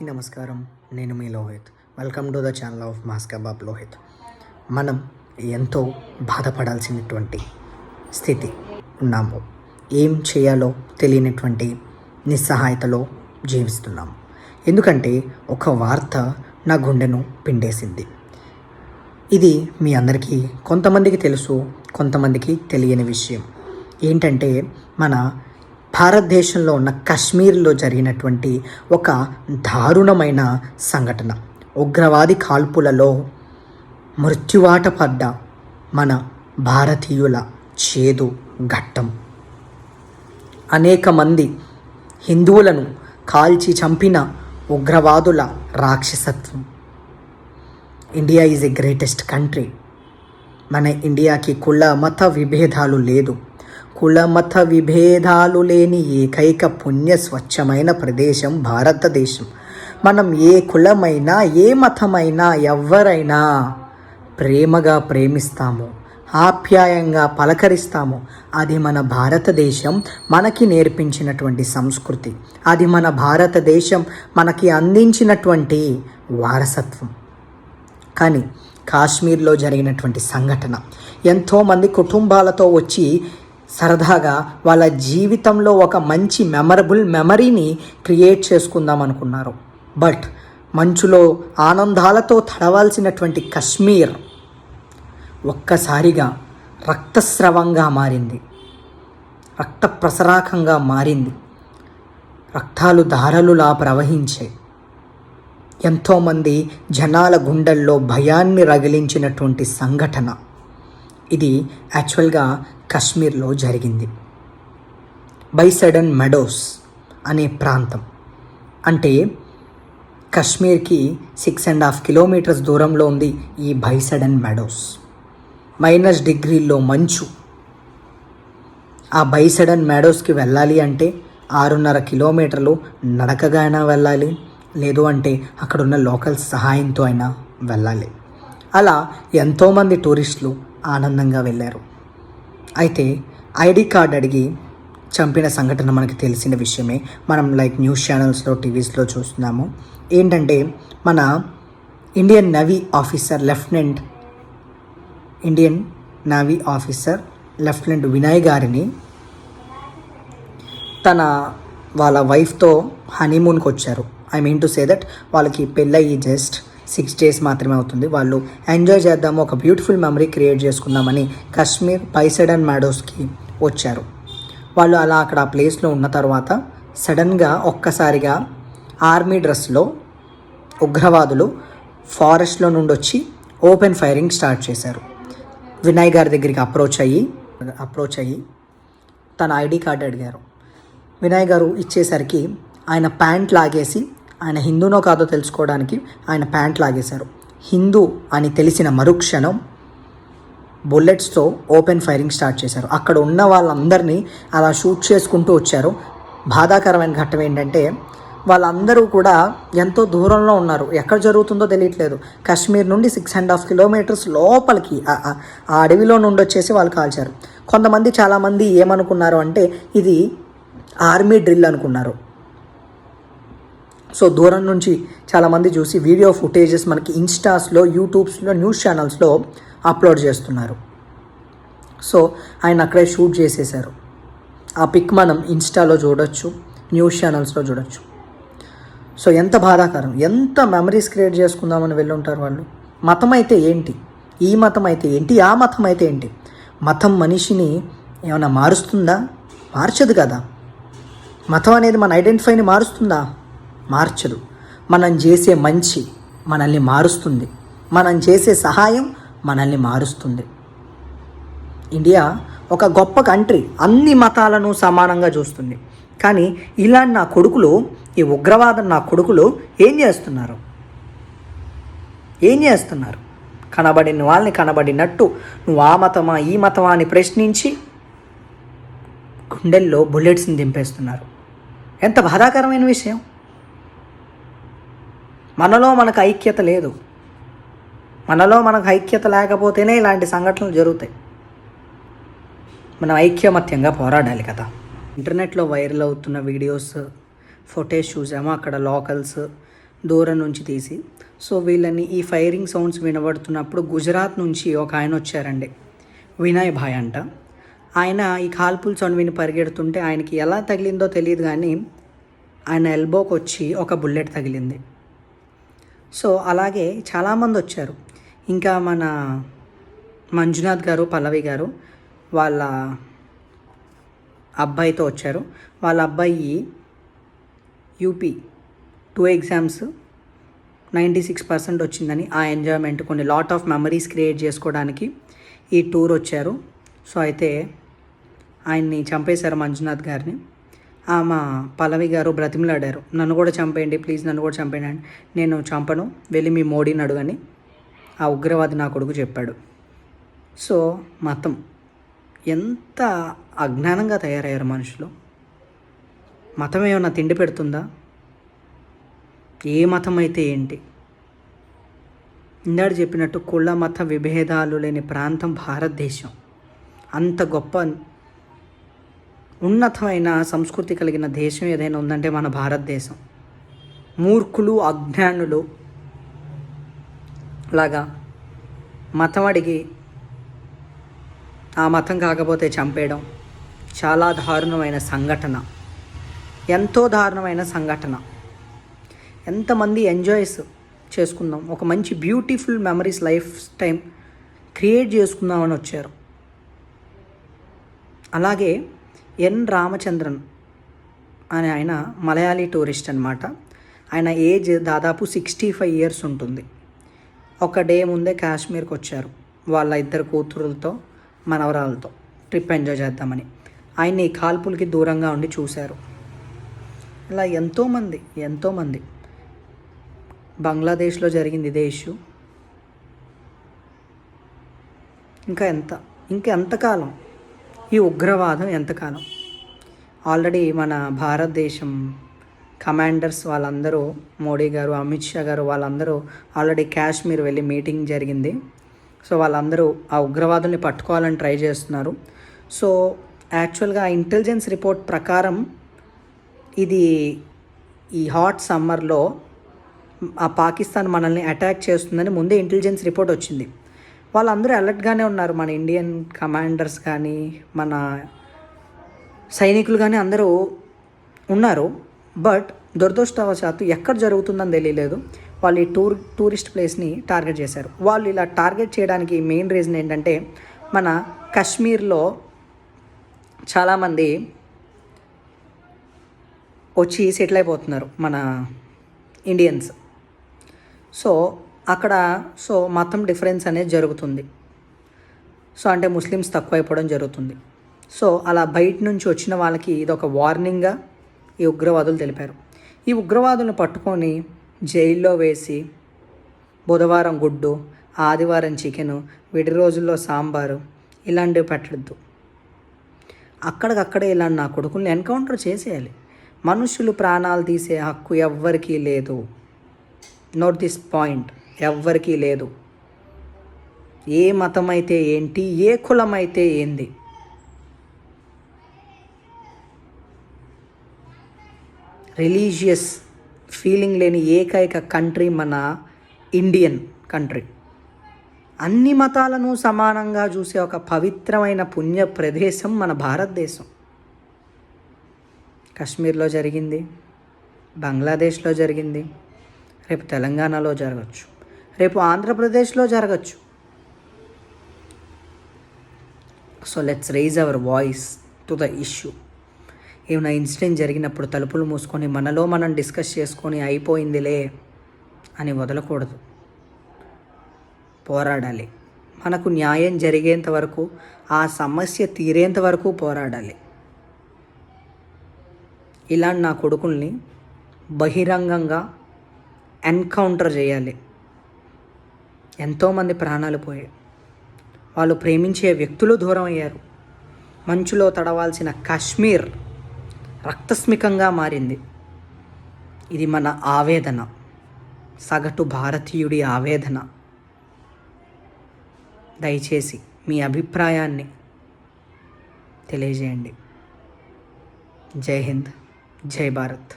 నమస్కారం, నేను మీ Lohith. Welcome to the channel of mass kabab Lohith. మనం ఎంతో బాధపడాల్సినటువంటి స్థితి ఉన్నాము. ఏం చేయాలో తెలియనటువంటి నిస్సహాయతలో జీవిస్తున్నాము. ఎందుకంటే ఒక వార్త నా గుండెను పిండేసింది. ఇది మీ అందరికీ కొంతమందికి తెలుసు, కొంతమందికి తెలియని విషయం. ఏంటంటే మన భారతదేశంలో ఉన్న కాశ్మీర్లో జరిగినటువంటి ఒక దారుణమైన సంఘటన. ఉగ్రవాది కాల్పులలో మృత్యువాట పడ్డ మన భారతీయుల చేదు ఘట్టం. అనేక మంది హిందువులను కాల్చి చంపిన ఉగ్రవాదుల రాక్షసత్వం. India is a greatest country. మన ఇండియాకి కుల మత విభేదాలు లేదు. కుల మత విభేదాలు లేని ఏకైక పుణ్య స్వచ్ఛమైన ప్రదేశం భారతదేశం. మనం ఏ కులమైనా ఏ మతమైనా ఎవరైనా ప్రేమగా ప్రేమిస్తాము, ఆప్యాయంగా పలకరిస్తాము. అది మన భారతదేశం మనకి నేర్పించినటువంటి సంస్కృతి. అది మన భారతదేశం మనకి అందించినటువంటి వారసత్వం. కానీ కాశ్మీర్లో జరిగినటువంటి సంఘటన, ఎంతోమంది కుటుంబాలతో వచ్చి సరదాగా వాళ్ళ జీవితంలో ఒక మంచి మెమరబుల్ మెమరీని క్రియేట్ చేసుకుందాం అనుకున్నారు. బట్ మంచులో ఆనందాలతో తడవాల్సినటువంటి కాశ్మీర్ ఒక్కసారిగా రక్తస్రవంగా మారింది, రక్త ప్రసరాకంగా మారింది. రక్తాలు ధారలులా ప్రవహించాయి. ఎంతోమంది జనాల గుండెల్లో భయాన్ని రగిలించినటువంటి సంఘటన ఇది. యాక్చువల్గా కాశ్మీర్లో జరిగింది. బైసడన్ మెడోస్ అనే ప్రాంతం, అంటే కాశ్మీర్కి 6.5 కిలోమీటర్స్ దూరంలో ఉంది ఈ బైసడన్ మెడోస్. -డిగ్రీల్లో మంచు. ఆ బైసడన్ మెడోస్కి వెళ్ళాలి అంటే 6.5 కిలోమీటర్లు నడకగా వెళ్ళాలి, లేదు అంటే అక్కడున్న లోకల్స్ సహాయంతో అయినా వెళ్ళాలి. అలా ఎంతోమంది టూరిస్టులు ఆనందంగా వెళ్ళారు. అయితే ఐడి కార్డ్ అడిగి చంపిన సంఘటన మనకి తెలిసిన విషయమే. మనం న్యూస్ ఛానల్స్లో, టీవీస్లో చూస్తున్నాము. ఏంటంటే మన Indian navy officer lieutenant Vinay గారిని వాళ్ళ వైఫ్తో హనీమూన్కి వచ్చారు. I mean to say that వాళ్ళకి పెళ్ళయి జస్ట్ 6 days మాత్రమే అవుతుంది. వాళ్ళు ఎంజాయ్ చేద్దాము, ఒక బ్యూటిఫుల్ మెమరీ క్రియేట్ చేసుకుందామని కాశ్మీర్ బైసడన్ మెడోస్కి వచ్చారు. వాళ్ళు అలా అక్కడ ఆ ప్లేస్లో ఉన్న తర్వాత సడన్గా ఒక్కసారిగా ఆర్మీ డ్రెస్లో ఉగ్రవాదులు ఫారెస్ట్లో నుండి వచ్చి ఓపెన్ ఫైరింగ్ స్టార్ట్ చేశారు. వినయ్ గారి దగ్గరికి అప్రోచ్ అయ్యి తన ఐడి కార్డు అడిగారు. వినయ్ గారు ఇచ్చేసరికి ఆయన ప్యాంట్ లాగేసి, ఆయన హిందూనో కాదో తెలుసుకోవడానికి ఆయన ప్యాంట్ లాగేశారు. హిందూ అని తెలిసిన మరుక్షణం బుల్లెట్స్తో ఓపెన్ ఫైరింగ్ స్టార్ట్ చేశారు. అక్కడ ఉన్న వాళ్ళందరినీ అలా షూట్ చేసుకుంటూ వచ్చారు. బాధాకరమైన ఘట్టం ఏంటంటే వాళ్ళందరూ కూడా ఎంతో దూరంలో ఉన్నారు. ఎక్కడ జరుగుతుందో తెలియట్లేదు. కాశ్మీర్ నుండి 6.5 కిలోమీటర్స్ లోపలికి ఆ అడవిలో నుండి వచ్చేసి వాళ్ళు కాల్చారు. చాలామంది ఏమనుకున్నారు అంటే ఇది ఆర్మీ డ్రిల్ అనుకున్నారు. సో దూరం నుంచి చాలామంది చూసి వీడియో ఫుటేజెస్ మనకి ఇన్స్టాస్లో, యూట్యూబ్స్లో, న్యూస్ ఛానల్స్లో అప్లోడ్ చేస్తున్నారు. సో ఆయన అక్కడే షూట్ చేసేశారు. ఆ పిక్ మనం ఇన్స్టాలో చూడొచ్చు, న్యూస్ ఛానల్స్లో చూడొచ్చు. సో ఎంత బాధాకరం, ఎంత మెమరీస్ క్రియేట్ చేసుకుందామని వెళ్ళి ఉంటారు వాళ్ళు. మతం అయితే ఏంటి, ఈ మతం అయితే ఏంటి, ఆ మతం అయితే ఏంటి? మతం మనిషిని ఏమైనా మారుస్తుందా? మార్చదు కదా. మతం అనేది మన ఐడెంటిఫైని మారుస్తుందా? మార్చదు. మనం చేసే మంచి మనల్ని మారుస్తుంది, మనం చేసే సహాయం మనల్ని మారుస్తుంది. ఇండియా ఒక గొప్ప కంట్రీ, అన్ని మతాలను సమానంగా చూస్తుంది. కానీ ఇలా నా కొడుకులు, ఈ ఉగ్రవాదం నా కొడుకులు ఏం చేస్తున్నారు? కనబడిన వాళ్ళని కనబడినట్టు నువ్వు ఆ మతమా ఈ మతమా అని ప్రశ్నించి గుండెల్లో బుల్లెట్స్ని దింపేస్తున్నారు. ఎంత బాధాకరమైన విషయం. మనలో మనకు ఐక్యత లేదు. మనలో మనకు ఐక్యత లేకపోతేనే ఇలాంటి సంఘటనలు జరుగుతాయి. మనం ఐక్యమత్యంగా పోరాడాలి కదా. ఇంటర్నెట్లో వైరల్ అవుతున్న వీడియోస్, ఫుటేజ్ చూసాము. అక్కడ లోకల్స్ దూరం నుంచి తీసి. సో వీళ్ళని ఈ ఫైరింగ్ సౌండ్స్ వినబడుతున్నప్పుడు గుజరాత్ నుంచి ఒక ఆయన వచ్చారండి, వినయ్ భాయ్ అంట. ఆయన ఈ కాల్పుల సౌండ్ విని పరిగెడుతుంటే ఆయనకి ఎలా తగిలిందో తెలియదు కానీ ఆయన ఎల్బోకి వచ్చి ఒక బుల్లెట్ తగిలింది. సో అలాగే చాలామంది వచ్చారు. ఇంకా మన మంజునాథ్ గారు, పల్లవి గారు వాళ్ళ అబ్బాయితో వచ్చారు. వాళ్ళ అబ్బాయి యూపీ 2 ఎగ్జామ్స్ 96% వచ్చిందని ఆ ఎంజాయ్మెంట్, కొన్ని లాట్ ఆఫ్ మెమరీస్ క్రియేట్ చేసుకోవడానికి ఈ టూర్ వచ్చారు. సో అయితే ఆయన్ని చంపేశారు మంజునాథ్ గారిని. ఆమె పల్లవి గారు బ్రతిమలాడారు, నన్ను కూడా చంపేయండి ప్లీజ్, నన్ను కూడా చంపేయండి అని. నేను చంపను, వెళ్ళి మీ మోడీని అడుగని ఆ ఉగ్రవాది నా కొడుకు చెప్పాడు. సో మతం ఎంత అజ్ఞానంగా తయారయ్యారు మనుషులు. మతం ఏమన్నా తిండి పెడుతుందా? ఏ మతం అయితే ఏంటి? ఇందాడు చెప్పినట్టు కుల మత విభేదాలు లేని ప్రాంతం భారతదేశం. అంత గొప్ప ఉన్నతమైన సంస్కృతి కలిగిన దేశం ఏదైనా ఉందంటే మన భారతదేశం. మూర్ఖులు, అజ్ఞానులు లాగా మతం అడిగి ఆ మతం కాకపోతే చంపేయడం చాలా దారుణమైన సంఘటన, ఎంతో దారుణమైన సంఘటన. ఎంతమంది ఎంజాయ్స్ చేసుకుందాం, ఒక మంచి beautiful memories life time create చేసుకుందామని వచ్చారు. అలాగే ఎన్ రామచంద్రన్ అనే ఆయన మలయాళీ టూరిస్ట్ అనమాట. ఆయన ఏజ్ దాదాపు 65 years ఉంటుంది. ఒక డే ముందే కాశ్మీర్కి వచ్చారు వాళ్ళ 2 కూతురులతో, మనవరాలతో ట్రిప్ ఎంజాయ్ చేద్దామని. ఆయన్ని కాల్పులకి దూరంగా ఉండి చూశారు. ఇలా ఎంతోమంది బంగ్లాదేశ్లో జరిగింది ఇదే ఇష్యూ. ఎంతకాలం ఈ ఉగ్రవాదం ఎంతకాలం? ఆల్రెడీ మన భారతదేశం కమాండర్స్ వాళ్ళందరూ, మోడీ గారు, అమిత్ షా గారు వాళ్ళందరూ ఆల్రెడీ కాశ్మీర్ వెళ్ళి మీటింగ్ జరిగింది. సో వాళ్ళందరూ ఆ ఉగ్రవాదుల్ని పట్టుకోవాలని ట్రై చేస్తున్నారు. సో యాక్చువల్గా ఇంటెలిజెన్స్ రిపోర్ట్ ప్రకారం ఇది ఈ హాట్ సమ్మర్లో ఆ పాకిస్తాన్ మనల్ని అటాక్ చేస్తుందని ముందే ఇంటెలిజెన్స్ రిపోర్ట్ వచ్చింది. వాళ్ళందరూ అలర్ట్గానే ఉన్నారు. మన ఇండియన్ కమాండర్స్ కానీ, మన సైనికులు కానీ అందరూ ఉన్నారు. బట్ దురదృష్టవశాత్తు ఎక్కడ జరుగుతుందని తెలియలేదు. వాళ్ళు ఈ టూరిస్ట్ ప్లేస్ని టార్గెట్ చేశారు. వాళ్ళు ఇలా టార్గెట్ చేయడానికి మెయిన్ రీజన్ ఏంటంటే, మన కాశ్మీర్లో చాలామంది వచ్చి సెటిల్ అయిపోతున్నారు మన ఇండియన్స్. సో అక్కడ మతం డిఫరెన్స్ అనేది జరుగుతుంది. సో అంటే ముస్లిమ్స్ తక్కువైపోవడం జరుగుతుంది. సో అలా బయట నుంచి వచ్చిన వాళ్ళకి ఇది ఒక వార్నింగ్గా ఈ ఉగ్రవాదులు తెలిపారు. ఈ ఉగ్రవాదులను పట్టుకొని జైల్లో వేసి బుధవారం గుడ్డు, ఆదివారం చికెను, విడి రోజుల్లో సాంబారు ఇలాంటివి పెట్టద్దు. అక్కడికక్కడే ఇలా నా కొడుకుల్ని ఎన్కౌంటర్ చేసేయాలి. మనుషులు ప్రాణాలు తీసే హక్కు ఎవ్వరికీ లేదు. నోట్ దిస్ పాయింట్, ఎవ్వరికీ లేదు. ఏ మతం అయితే ఏంటి, ఏ కులం అయితే ఏంది. రిలీజియస్ ఫీలింగ్ లేని ఏకైక కంట్రీ మన ఇండియన్ కంట్రీ. అన్ని మతాలను సమానంగా చూసే ఒక పవిత్రమైన పుణ్య ప్రదేశం మన భారతదేశం. కాశ్మీర్లో జరిగింది, బంగ్లాదేశ్లో జరిగింది, రేపు తెలంగాణలో జరగచ్చు, రేపు ఆంధ్రప్రదేశ్లో జరగచ్చు. So let's rise hour voice to the issue. ఏమైనా ఇన్సిడెంట్ జరిగినప్పుడు తలుపులు మూసుకొని మనలో మనం డిస్కస్ చేసుకొని అయిపోయిందిలే అని వదలకూడదు. పోరాడాలి. మనకు న్యాయం జరిగేంత వరకు, ఆ సమస్య తీరేంత వరకు పోరాడాలి. ఇలాంటి నా కొడుకుల్ని బహిరంగంగా ఎన్కౌంటర్ చేయాలి. ఎంతోమంది ప్రాణాలు పోయాయి. వాళ్ళు ప్రేమించే వ్యక్తులు దూరం అయ్యారు. మంచులో తడవాల్సిన కాశ్మీర్ రక్తస్మికంగా మారింది. ఇది మన ఆవేదన, సగటు భారతీయుడి ఆవేదన. దయచేసి మీ అభిప్రాయాన్ని తెలియజేయండి. జై హింద్, జై భారత్.